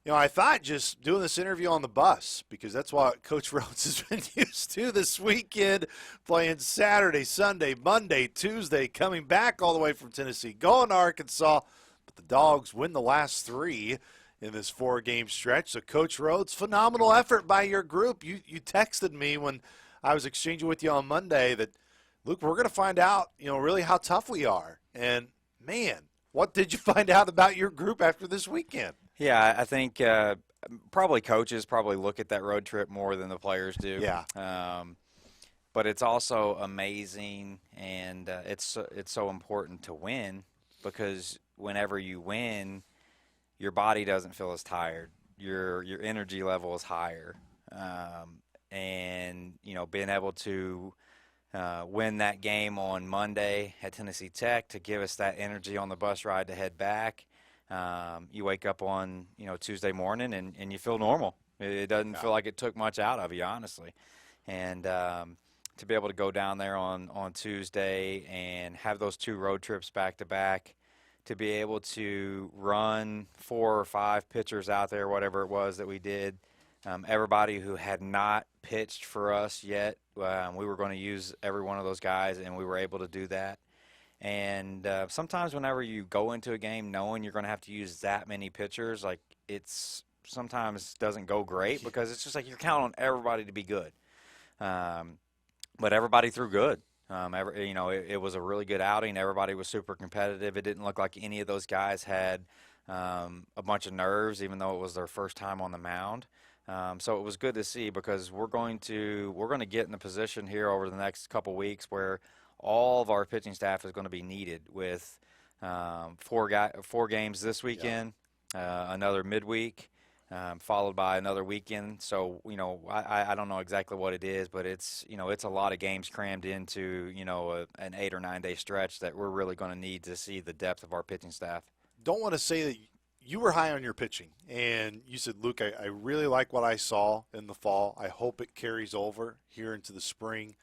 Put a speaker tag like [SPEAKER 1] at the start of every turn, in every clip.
[SPEAKER 1] I thought just doing this interview on the bus, because that's what Coach Rhodes has been used to this weekend, playing Saturday, Sunday, Monday, Tuesday, coming back all the way from Tennessee, going to Arkansas. But the Dogs win the last three in this four-game stretch. So, Coach Rhodes, phenomenal effort by your group. You texted me when I was exchanging with you on Monday that, Luke, we're going to find out, really how tough we are. And, man, what did you find out about your group after this weekend?
[SPEAKER 2] Yeah, I think probably coaches probably look at that road trip more than the players do.
[SPEAKER 1] Yeah.
[SPEAKER 2] But it's also amazing, and it's so important to win, because whenever you win, your body doesn't feel as tired. Your energy level is higher, and being able to win that game on Monday at Tennessee Tech to give us that energy on the bus ride to head back. You wake up on Tuesday morning and you feel normal. It doesn't feel like it took much out of you, honestly. And to be able to go down there on Tuesday and have those two road trips back to back, to be able to run 4 or 5 pitchers out there, whatever it was that we did. Everybody who had not pitched for us yet, we were going to use every one of those guys, and we were able to do that. And sometimes whenever you go into a game knowing you're going to have to use that many pitchers, like, it's sometimes doesn't go great, because it's just like you're counting on everybody to be good. But everybody threw good. It was a really good outing. Everybody was super competitive. It didn't look like any of those guys had a bunch of nerves, even though it was their first time on the mound. So it was good to see, because we're going to get in the position here over the next couple weeks where all of our pitching staff is going to be needed, with 4 games this weekend, another midweek, followed by another weekend. So, I don't know exactly what it is, but it's a lot of games crammed into, an 8 or 9 day stretch that we're really going to need to see the depth of our pitching staff.
[SPEAKER 1] Don't want to say that you were high on your pitching, and you said, Luke, I really like what I saw in the fall. I hope it carries over here into the spring.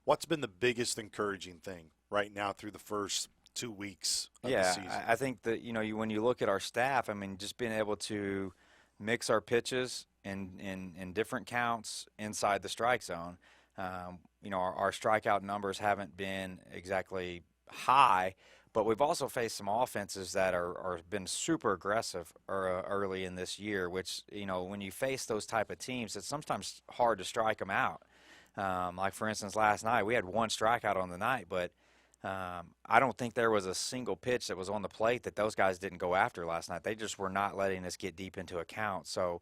[SPEAKER 1] What's been the biggest encouraging thing right now through the first 2 weeks of the season?
[SPEAKER 2] I think that, when you look at our staff, just being able to mix our pitches in different counts inside the strike zone. Our strikeout numbers haven't been exactly high, but we've also faced some offenses that are been super aggressive early in this year, which, when you face those type of teams, it's sometimes hard to strike them out. Like, for instance, last night we had 1 strikeout on the night, but I don't think there was a single pitch that was on the plate that those guys didn't go after last night. They just were not letting us get deep into a count. So,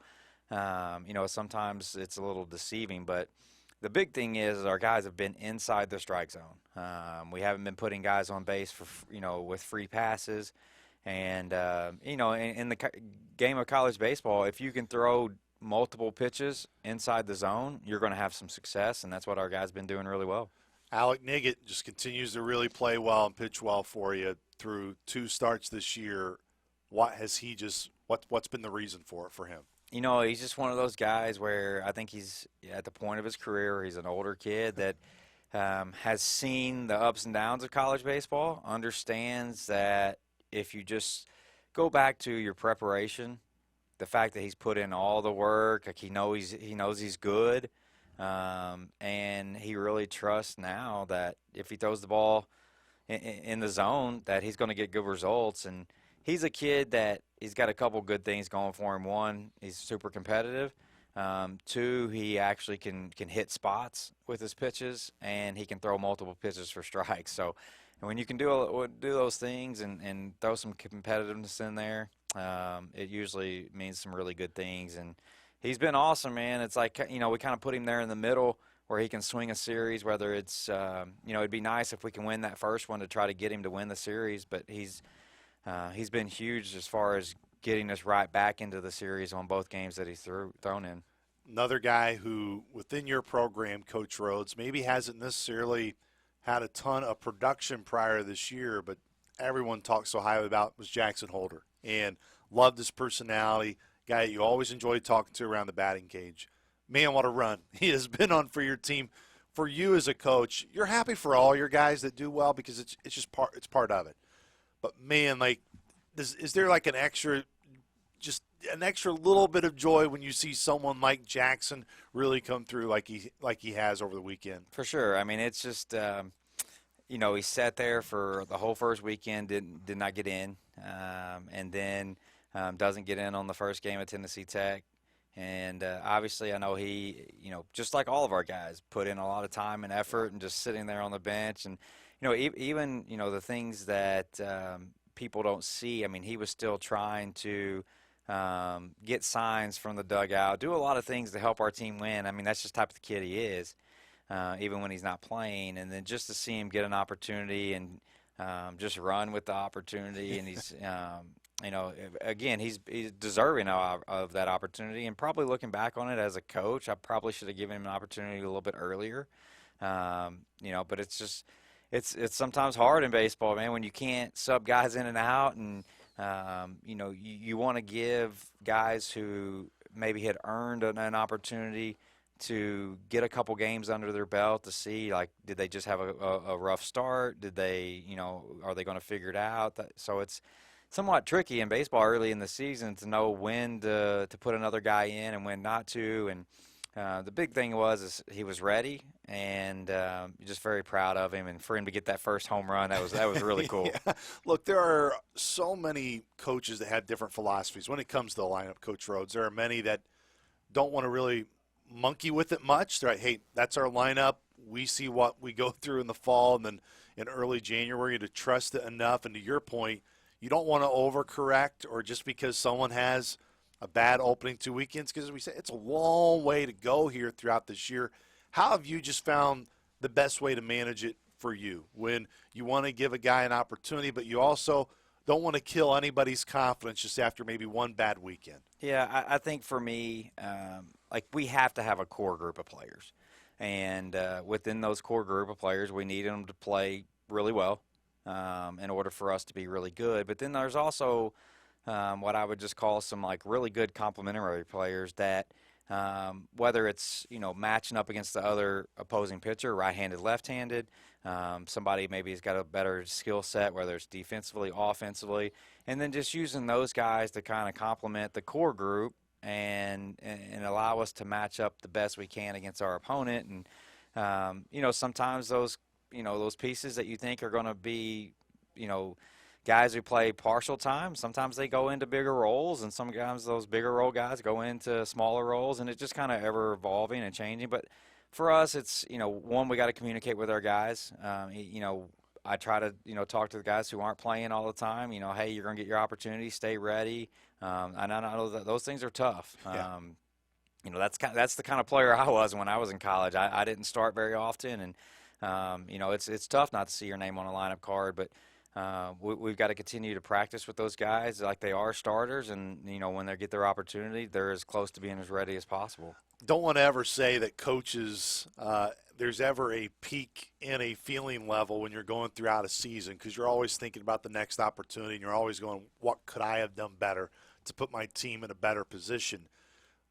[SPEAKER 2] sometimes it's a little deceiving, but the big thing is our guys have been inside the strike zone. We haven't been putting guys on base for, with free passes. And, in the game of college baseball, if you can throw multiple pitches inside the zone, you're going to have some success, and that's what our guys been doing really well.
[SPEAKER 1] Alec Niggett just continues to really play well and pitch well for you through 2 starts this year. What's been the reason for it for him?
[SPEAKER 2] He's just one of those guys where I think he's at the point of his career. He's an older kid that has seen the ups and downs of college baseball, understands that if you just go back to your preparation, the fact that he's put in all the work, like he knows he's good, and he really trusts now that if he throws the ball in the zone, that he's going to get good results. And he's a kid that he's got a couple good things going for him. 1, he's super competitive. 2, he actually can hit spots with his pitches, and he can throw multiple pitches for strikes. So, and when you can do those things and throw some competitiveness in there, it usually means some really good things. And he's been awesome, man. It's like, we kind of put him there in the middle where he can swing a series, whether it's, it'd be nice if we can win that first one to try to get him to win the series. But he's been huge as far as getting us right back into the series on both games that he's thrown in.
[SPEAKER 1] Another guy who, within your program, Coach Rhodes, maybe hasn't necessarily had a ton of production prior this year, but everyone talks so highly about was Jackson Holder, and loved his personality, guy you always enjoyed talking to around the batting cage. Man, what a run he has been on for your team. For you as a coach, you're happy for all your guys that do well, because it's just part of it. But man, like, is there like an extra, just an extra little bit of joy when you see someone like Jackson really come through like he has over the weekend.
[SPEAKER 2] For sure. I mean, it's just he sat there for the whole first weekend, did not get in, and then doesn't get in on the first game at Tennessee Tech. And obviously, I know he, just like all of our guys, put in a lot of time and effort and just sitting there on the bench. And, even, the things that people don't see, I mean, he was still trying to get signs from the dugout, do a lot of things to help our team win. I mean, that's just the type of kid he is, even when he's not playing. And then just to see him get an opportunity and just run with the opportunity, and he's again, he's deserving of that opportunity. And probably looking back on it as a coach, I probably should have given him an opportunity a little bit earlier. But it's just it's sometimes hard in baseball, man, when you can't sub guys in and out, and you want to give guys who maybe had earned an opportunity to get a couple games under their belt to see, like, did they just have a rough start? Did they, are they going to figure it out? So it's somewhat tricky in baseball early in the season to know when to put another guy in and when not to. And the big thing is he was ready, and just very proud of him. And for him to get that first home run, that was really cool.
[SPEAKER 1] Yeah. Look, there are so many coaches that have different philosophies when it comes to the lineup, Coach Rhodes. There are many that don't want to really monkey with it much. They're like, hey, that's our lineup. We see what we go through in the fall and then in early January, to trust it enough. And to your point, you don't want to overcorrect, or just because someone has a bad opening 2 weekends, because as we said, it's a long way to go here throughout this year. How have you just found the best way to manage it for you when you want to give a guy an opportunity, but you also don't want to kill anybody's confidence just after maybe one bad weekend?
[SPEAKER 2] Yeah, I think for me, we have to have a core group of players. And within those core group of players, we need them to play really well in order for us to be really good. But then there's also what I would just call some really good complementary players that whether it's matching up against the other opposing pitcher, right-handed, left-handed, somebody maybe has got a better skill set, whether it's defensively, offensively, and then just using those guys to kind of complement the core group and allow us to match up the best we can against our opponent. And sometimes those pieces that you think are going to be guys who play partial time, sometimes they go into bigger roles, and sometimes those bigger role guys go into smaller roles, and it's just kind of ever evolving and changing. But for us, it's, one, we got to communicate with our guys. I try to, talk to the guys who aren't playing all the time, hey, you're going to get your opportunity, stay ready. And I know that those things are tough.
[SPEAKER 1] Yeah.
[SPEAKER 2] That's the kind of player I was when I was in college. I didn't start very often, and, it's tough not to see your name on a lineup card, but we've got to continue to practice with those guys like they are starters, and when they get their opportunity, they're as close to being as ready as possible.
[SPEAKER 1] Don't want to ever say that coaches, there's ever a peak in a feeling level when you're going throughout a season, because you're always thinking about the next opportunity, and you're always going, what could I have done better to put my team in a better position?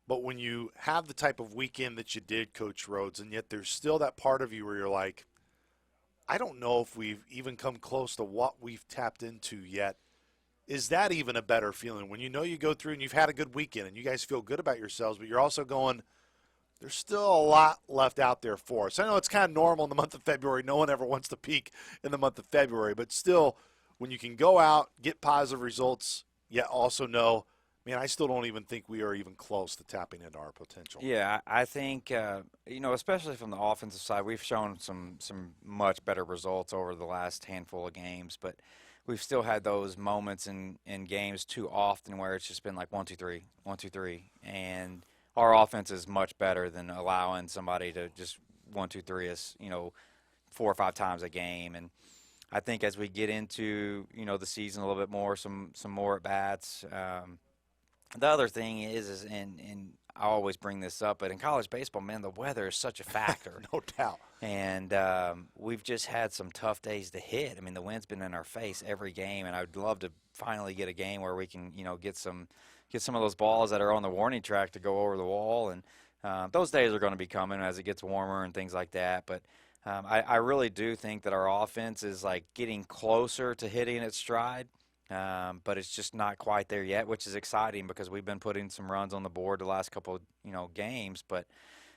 [SPEAKER 1] But when you have the type of weekend that you did, Coach Rhodes, and yet there's still that part of you where you're like, I don't know if we've even come close to what we've tapped into yet. Is that even a better feeling when you go through and you've had a good weekend and you guys feel good about yourselves, but you're also going, there's still a lot left out there for us? I know it's kind of normal in the month of February. No one ever wants to peak in the month of February, but still, when you can go out, get positive results, yet also know, man, I still don't even think we are even close to tapping into our potential.
[SPEAKER 2] Yeah, I think, especially from the offensive side, we've shown some much better results over the last handful of games, but we've still had those moments in games too often where it's just been like 1, 2, 3, 1, 2, 3, and our offense is much better than allowing somebody to just 1, 2, 3 us, 4 or 5 times a game. And I think as we get into the season a little bit more, some more at bats. The other thing is and I always bring this up, but in college baseball, man, the weather is such a factor.
[SPEAKER 1] No doubt.
[SPEAKER 2] And we've just had some tough days to hit. I mean, the wind's been in our face every game, and I'd love to finally get a game where we can, get some of those balls that are on the warning track to go over the wall. And those days are going to be coming as it gets warmer and things like that. But I really do think that our offense is getting closer to hitting its stride. but it's just not quite there yet, which is exciting because we've been putting some runs on the board the last couple of, games. But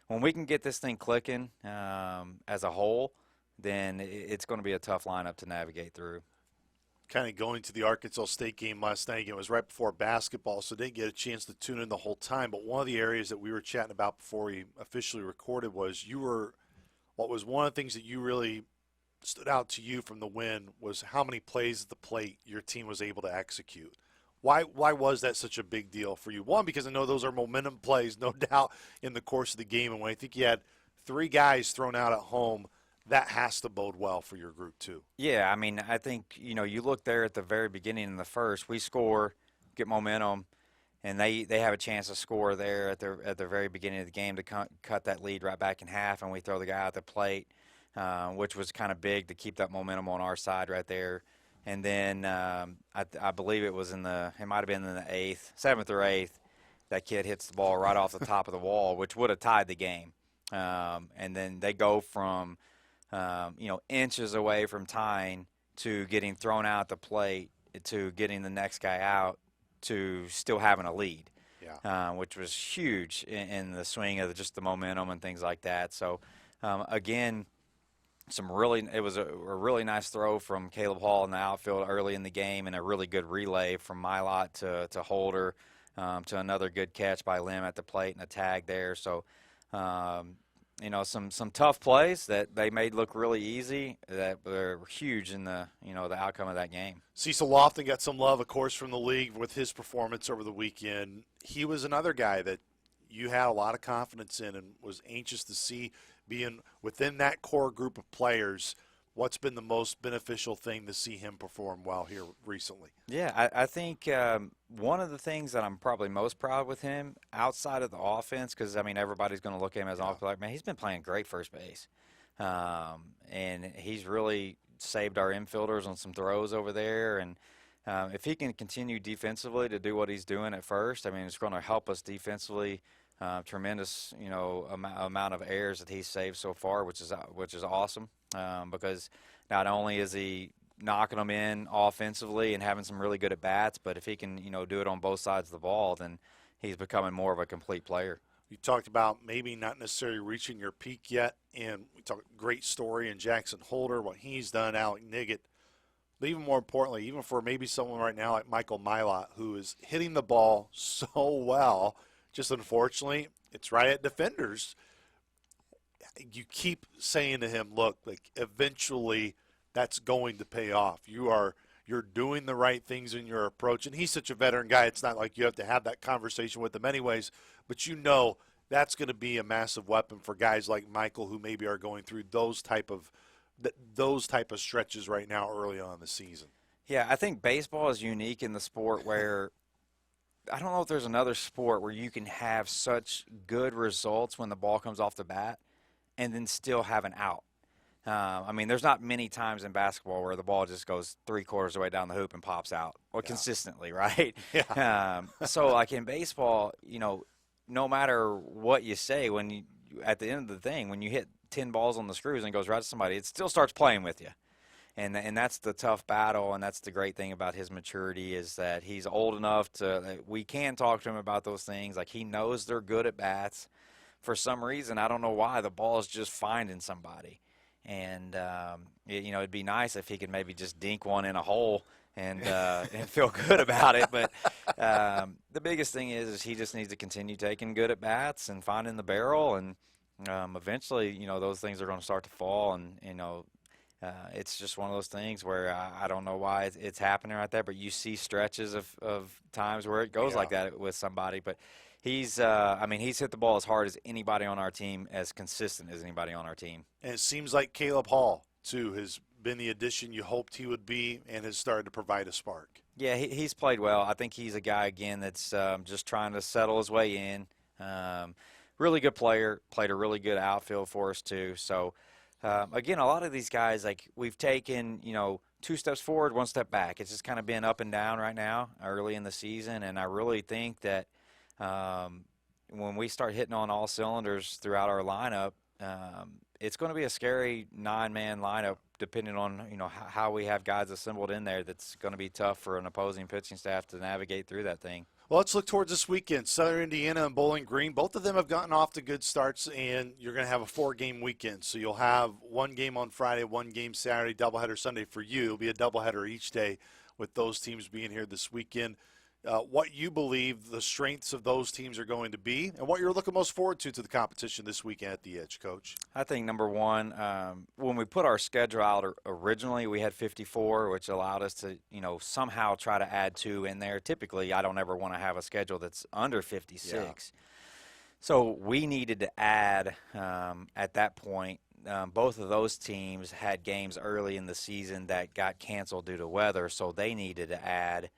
[SPEAKER 2] when we can get this thing clicking as a whole, then it's going to be a tough lineup to navigate through.
[SPEAKER 1] Kind of going to the Arkansas State game last night. It was right before basketball, so didn't get a chance to tune in the whole time. But one of the areas that we were chatting about before we officially recorded was what was one of the things that you really stood out to you from the win was how many plays at the plate your team was able to execute. Why was that such a big deal for you? One, because I know those are momentum plays, no doubt, in the course of the game. And when I think you had 3 guys thrown out at home, that has to bode well for your group too.
[SPEAKER 2] Yeah, I mean, I think, you look there at the very beginning in the first, we score, get momentum, and they have a chance to score there at the very beginning of the game to cut that lead right back in half, and we throw the guy at the plate, which was kind of big to keep that momentum on our side right there. And then I believe it might have been in the 7th or 8th, that kid hits the ball right off the top of the wall, which would have tied the game. And then they go from inches away from tying to getting thrown out the plate to getting the next guy out to still having a lead, which was huge in the swing of just the momentum and things like that. So, again, it was a really nice throw from Caleb Hall in the outfield early in the game, and a really good relay from Milot to Holder, to another good catch by Lim at the plate and a tag there. So, some tough plays that they made look really easy that were huge in the outcome of that game.
[SPEAKER 1] Cecil Lofton got some love, of course, from the league with his performance over the weekend. He was another guy that you had a lot of confidence in and was anxious to see being within that core group of players. What's been the most beneficial thing to see him perform well here recently?
[SPEAKER 2] Yeah, I think one of the things that I'm probably most proud with him outside of the offense, because, everybody's going to look at him as an offense player. Man, he's been playing great first base. And he's really saved our infielders on some throws over there. And if he can continue defensively to do what he's doing at first, it's going to help us defensively. Tremendous, amount of errors that he's saved so far, which is awesome. Because not only is he knocking them in offensively and having some really good at bats, but if he can, do it on both sides of the ball, then he's becoming more of a complete player.
[SPEAKER 1] You talked about maybe not necessarily reaching your peak yet, and we talked great story in Jackson Holder, what he's done, Alec Niggett. But even more importantly, even for maybe someone right now like Michael Milot, who is hitting the ball so well, just unfortunately, it's right at defenders. You keep saying to him, look, like eventually that's going to pay off. You're doing the right things in your approach. And he's such a veteran guy, it's not like you have to have that conversation with him anyways, but that's going to be a massive weapon for guys like Michael who maybe are going through those type of stretches right now early on in the season.
[SPEAKER 2] Yeah, I think baseball is unique in the sport where I don't know if there's another sport where you can have such good results when the ball comes off the bat and then still have an out. There's not many times in basketball where the ball just goes 3/4 of the way down the hoop and pops out, consistently, right?
[SPEAKER 1] Yeah.
[SPEAKER 2] So, like in baseball, no matter what you say, at the end of the thing, when you hit 10 balls on the screws and it goes right to somebody, it still starts playing with you. And that's the tough battle, and that's the great thing about his maturity is that he's old enough we can talk to him about those things. Like, he knows they're good at bats. For some reason, I don't know why, the ball is just finding somebody. And, it'd be nice if he could maybe just dink one in a hole and feel good about it. But the biggest thing is he just needs to continue taking good at bats and finding the barrel. And eventually, those things are going to start to fall. And, it's just one of those things where I don't know why it's happening right there, but you see stretches of times where it goes like that with somebody. But he's hit the ball as hard as anybody on our team, as consistent as anybody on our team.
[SPEAKER 1] And it seems like Caleb Hall, too, has been the addition you hoped he would be and has started to provide a spark.
[SPEAKER 2] Yeah, he's played well. I think he's a guy, again, that's just trying to settle his way in. Really good player, played a really good outfield for us, too. So, again, a lot of these guys, like, we've taken, 2 steps forward, 1 step back. It's just kind of been up and down right now early in the season, and I really think that when we start hitting on all cylinders throughout our lineup, it's going to be a scary 9-man lineup, depending on how we have guys assembled in there. That's going to be tough for an opposing pitching staff to navigate through that thing.
[SPEAKER 1] Well, let's look towards this weekend. Southern Indiana and Bowling Green, both of them have gotten off to good starts, and you're going to have a 4-game weekend. So you'll have one game on Friday, one game Saturday, doubleheader Sunday for you. It'll be a doubleheader each day with those teams being here this weekend. What you believe the strengths of those teams are going to be, and what you're looking most forward to the competition this weekend at the Edge, Coach?
[SPEAKER 2] I think number one, when we put our schedule out originally, we had 54, which allowed us to, somehow try to add 2 in there. Typically, I don't ever want to have a schedule that's under 56.
[SPEAKER 1] Yeah.
[SPEAKER 2] So we needed to add at that point. Both of those teams had games early in the season that got canceled due to weather, so they needed to add.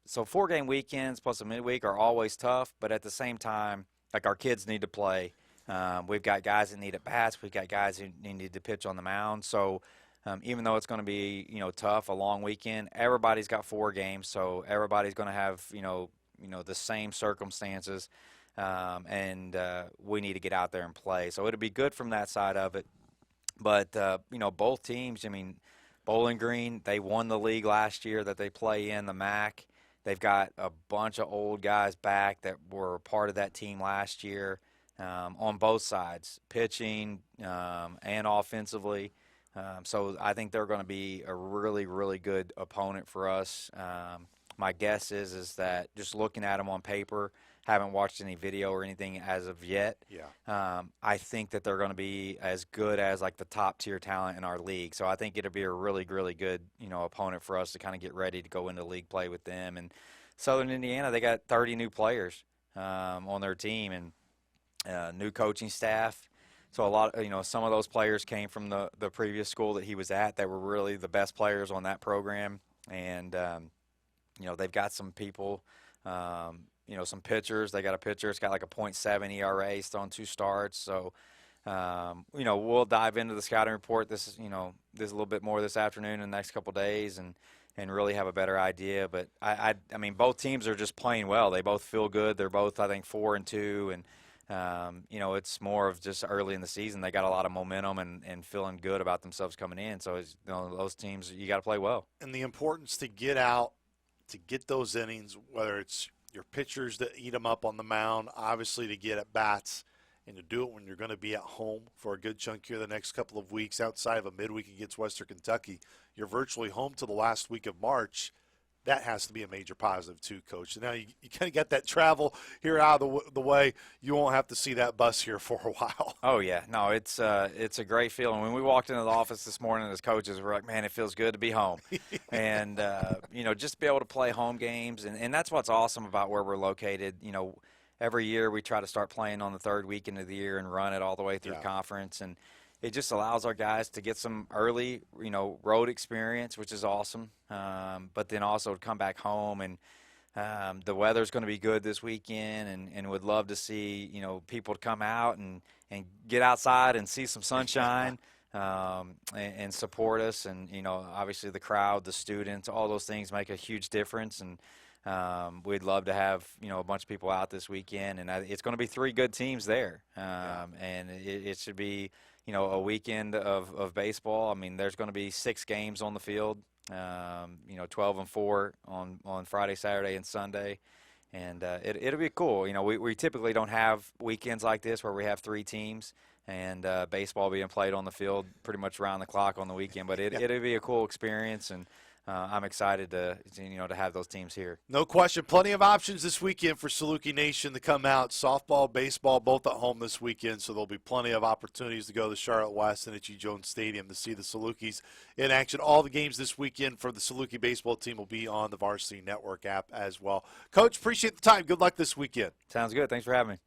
[SPEAKER 2] So 4-game weekends plus a midweek are always tough, but at the same time, like, our kids need to play. We've got guys that need at-bats. We've got guys who need to pitch on the mound. So even though it's going to be, tough, a long weekend, everybody's got 4 games, so everybody's going to have, the same circumstances, and we need to get out there and play. So it'll be good from that side of it. But, both teams, Bowling Green, they won the league last year that they play in, the MAC. They've got a bunch of old guys back that were part of that team last year on both sides, pitching and offensively. So I think they're going to be a really, really good opponent for us. My guess is that just looking at them on paper, haven't watched any video or anything as of yet.
[SPEAKER 1] Yeah.
[SPEAKER 2] I think that they're going to be as good as, like, the top tier talent in our league. So I think it'll be a really, really good, opponent for us to kind of get ready to go into league play with them. And Southern Indiana, they got 30 new players on their team and new coaching staff. So a lot, some of those players came from the previous school that he was at that were really the best players on that program. And, they've got some people, some pitchers. They got a pitcher. It's got like a .7 ERA. He's thrown 2 starts. So, we'll dive into the scouting report. This is a little bit more this afternoon and the next couple of days, and really have a better idea. But I mean, both teams are just playing well. They both feel good. They're both, I think, 4-2, and it's more of just early in the season. They got a lot of momentum and feeling good about themselves coming in. So those teams, you got to play well.
[SPEAKER 1] And the importance to get out, to get those innings, whether it's your pitchers that eat them up on the mound, obviously to get at bats, and to do it when you're going to be at home for a good chunk here the next couple of weeks outside of a midweek against Western Kentucky. You're virtually home to the last week of March. That has to be a major positive too, Coach. So now you kind of got that travel here out of the way. You won't have to see that bus here for a while.
[SPEAKER 2] Oh, yeah. No, it's a great feeling. When we walked into the office this morning as coaches, we're like, man, it feels good to be home. And, just be able to play home games. And that's what's awesome about where we're located. Every year we try to start playing on the 3rd weekend of the year and run it all the way through conference. And it just allows our guys to get some early, road experience, which is awesome. But then also to come back home, and the weather's going to be good this weekend, and would love to see, people to come out and get outside and see some sunshine, and support us. And, obviously the crowd, the students, all those things make a huge difference. And we'd love to have, a bunch of people out this weekend, and it's going to be 3 good teams there. And it should be, a weekend of baseball. I mean, there's going to be 6 games on the field, 12-4 on Friday, Saturday, and Sunday. And it'll be cool. We typically don't have weekends like this where we have 3 teams and baseball being played on the field pretty much around the clock on the weekend. But it'll be a cool experience, and I'm excited to have those teams here.
[SPEAKER 1] No question. Plenty of options this weekend for Saluki Nation to come out. Softball, baseball, both at home this weekend, so there'll be plenty of opportunities to go to Charlotte West and Itchy Jones Stadium to see the Salukis in action. All the games this weekend for the Saluki baseball team will be on the Varsity Network app as well. Coach, appreciate the time. Good luck this weekend.
[SPEAKER 2] Sounds good. Thanks for having me.